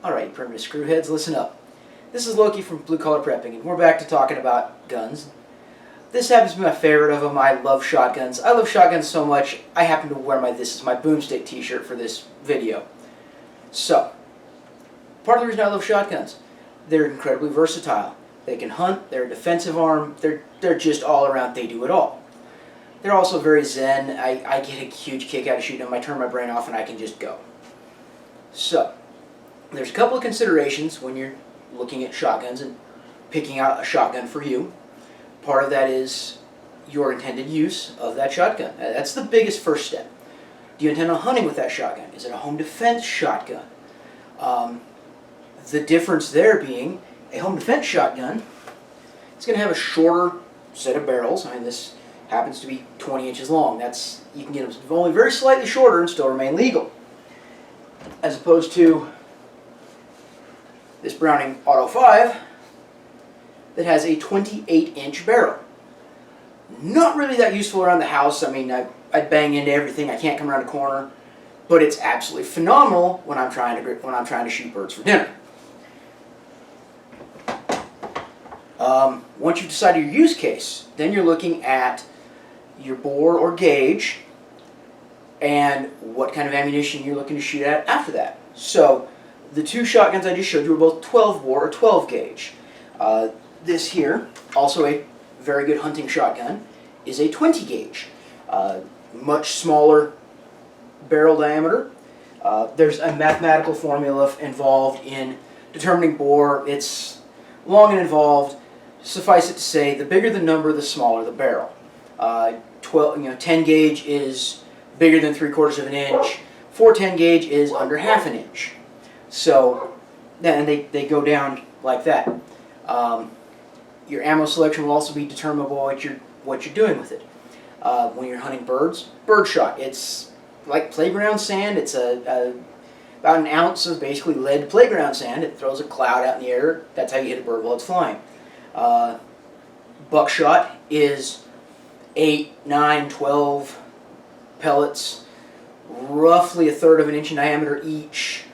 Alright, primitive screwheads, listen up. This is Loki from Blue Collar Prepping, and we're back to talking about guns. This happens to be my favorite of them. I love shotguns. I love shotguns so much, I happen to wear my This Is My Boomstick t-shirt for this video. So, part of the reason I love shotguns, they're incredibly versatile. They can hunt, they're a defensive arm, they're just all around, they do it all. They're also very zen. I get a huge kick out of shooting them. I turn my brain off and I can just go. So, there's a couple of considerations when you're looking at shotguns and picking out a shotgun for you. Part of that is your intended use of that shotgun. That's the biggest first step. Do you intend on hunting with that shotgun? Is it a home defense shotgun? The difference there being a home defense shotgun, it's going to have a shorter set of barrels. I mean, this happens to be 20 inches long. You can get them only very slightly shorter and still remain legal. As opposed to this Browning Auto 5 that has a 28-inch barrel. Not really that useful around the house. I mean, I bang into everything. I can't come around a corner, but it's absolutely phenomenal when I'm trying to shoot birds for dinner. Once you've decided your use case, then you're looking at your bore or gauge and what kind of ammunition you're looking to shoot at after that. So, the two shotguns I just showed you are both 12 bore or 12 gauge. This here, also a very good hunting shotgun, is a 20 gauge. Much smaller barrel diameter. There's a mathematical formula involved in determining bore. It's long and involved. Suffice it to say, the bigger the number, the smaller the barrel. 10 gauge is bigger than 3/4 of an inch. 410 gauge is under half an inch. So, and they go down like that. Your ammo selection will also be determinable what you're doing with it. When you're hunting birds, birdshot. It's like playground sand. It's about an ounce of basically lead playground sand. It throws a cloud out in the air. That's how you hit a bird while it's flying. Buckshot is 8, 9, 12 pellets, roughly 1/3 of an inch in diameter each.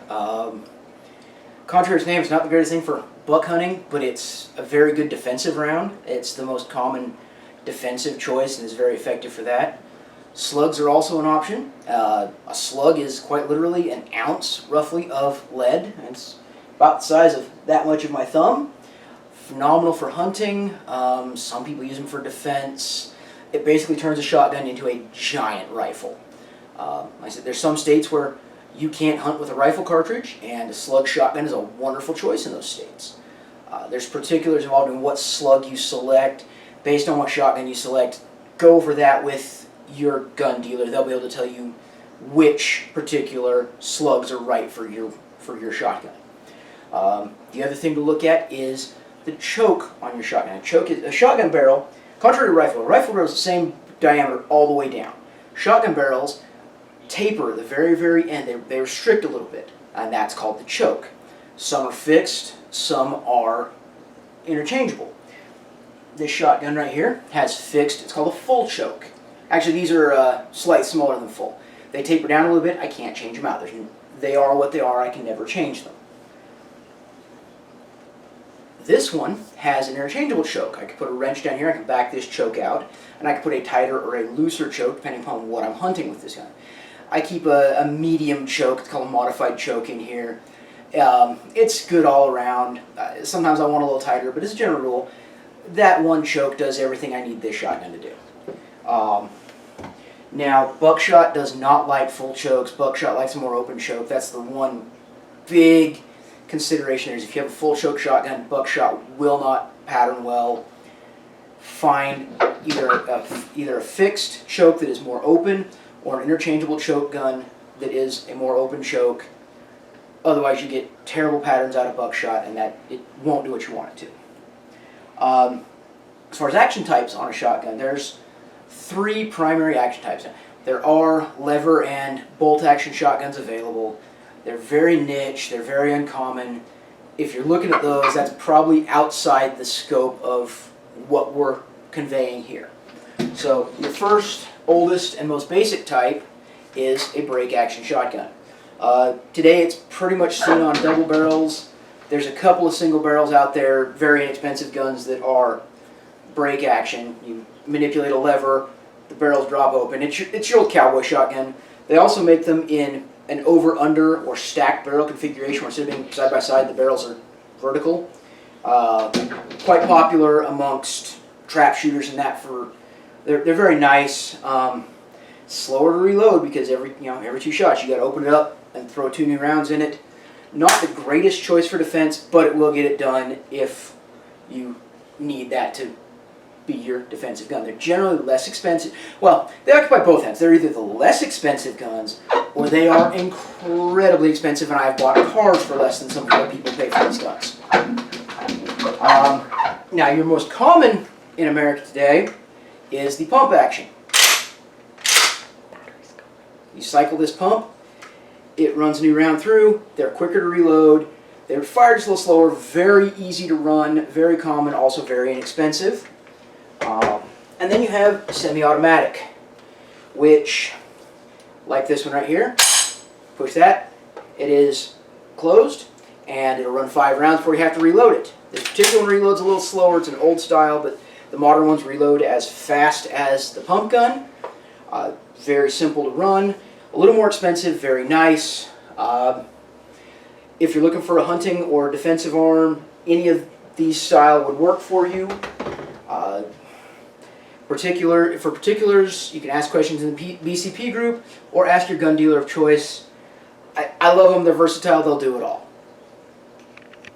Contrary to its name, it's not the greatest thing for buck hunting, but it's a very good defensive round. It's the most common defensive choice and is very effective for that. Slugs are also an option. A slug is quite literally an ounce, roughly, of lead. It's about the size of that much of my thumb. Phenomenal for hunting. Some people use them for defense. It basically turns a shotgun into a giant rifle. I said there's some states where you can't hunt with a rifle cartridge, and a slug shotgun is a wonderful choice in those states. There's particulars involved in what slug you select. Based on what shotgun you select, go over that with your gun dealer. They'll be able to tell you which particular slugs are right for your shotgun. The other thing to look at is the choke on your shotgun. A shotgun barrel, contrary to a rifle barrel is the same diameter all the way down. Shotgun barrels taper at the very, very end. They restrict a little bit, and that's called the choke. Some are fixed, some are interchangeable. This shotgun right here has fixed, it's called a full choke. Actually, these are slightly smaller than full. They taper down a little bit, I can't change them out. They are what they are, I can never change them. This one has an interchangeable choke. I could put a wrench down here, I can back this choke out, and I can put a tighter or a looser choke depending upon what I'm hunting with this gun. I keep a medium choke, it's called a modified choke in here. It's good all around. Sometimes I want a little tighter, but as a general rule, that one choke does everything I need this shotgun to do. Now, buckshot does not like full chokes. Buckshot likes a more open choke. That's the one big consideration is if you have a full choke shotgun, buckshot will not pattern well. Find either a fixed choke that is more open or an interchangeable choke gun that is a more open choke. Otherwise, you get terrible patterns out of buckshot, and that it won't do what you want it to. As far as action types on a shotgun, there's 3 primary action types. There are lever and bolt action shotguns available. They're very niche, they're very uncommon. If you're looking at those, that's probably outside the scope of what we're conveying here. So your first, oldest, and most basic type is a break action shotgun. Today it's pretty much seen on double barrels. There's a couple of single barrels out there, very inexpensive guns that are break action. You manipulate a lever, the barrels drop open. It's your old cowboy shotgun. They also make them in an over-under or stacked barrel configuration where instead of being side by side, the barrels are vertical. Quite popular amongst trap shooters and that they're very nice. Slower to reload because every 2 shots you got to open it up and throw 2 new rounds in it. Not the greatest choice for defense, but it will get it done if you need that to be your defensive gun. They're generally less expensive. Well, they occupy both ends. They're either the less expensive guns or they are incredibly expensive, and I've bought cars for less than some of the people pay for these guns. Now, your most common in America today is the pump action. You cycle this pump, it runs a new round through, they're quicker to reload, they're fired just a little slower, very easy to run, very common, also very inexpensive. And then you have semi-automatic, which, like this one right here, push that, it is closed, and it'll run 5 rounds before you have to reload it. This particular one reloads a little slower, it's an old style, but the modern ones reload as fast as the pump gun. Very simple to run, a little more expensive, very nice. If you're looking for a hunting or defensive arm, any of these style would work for you. For particulars, you can ask questions in the BCP group or ask your gun dealer of choice. I love them, they're versatile, they'll do it all.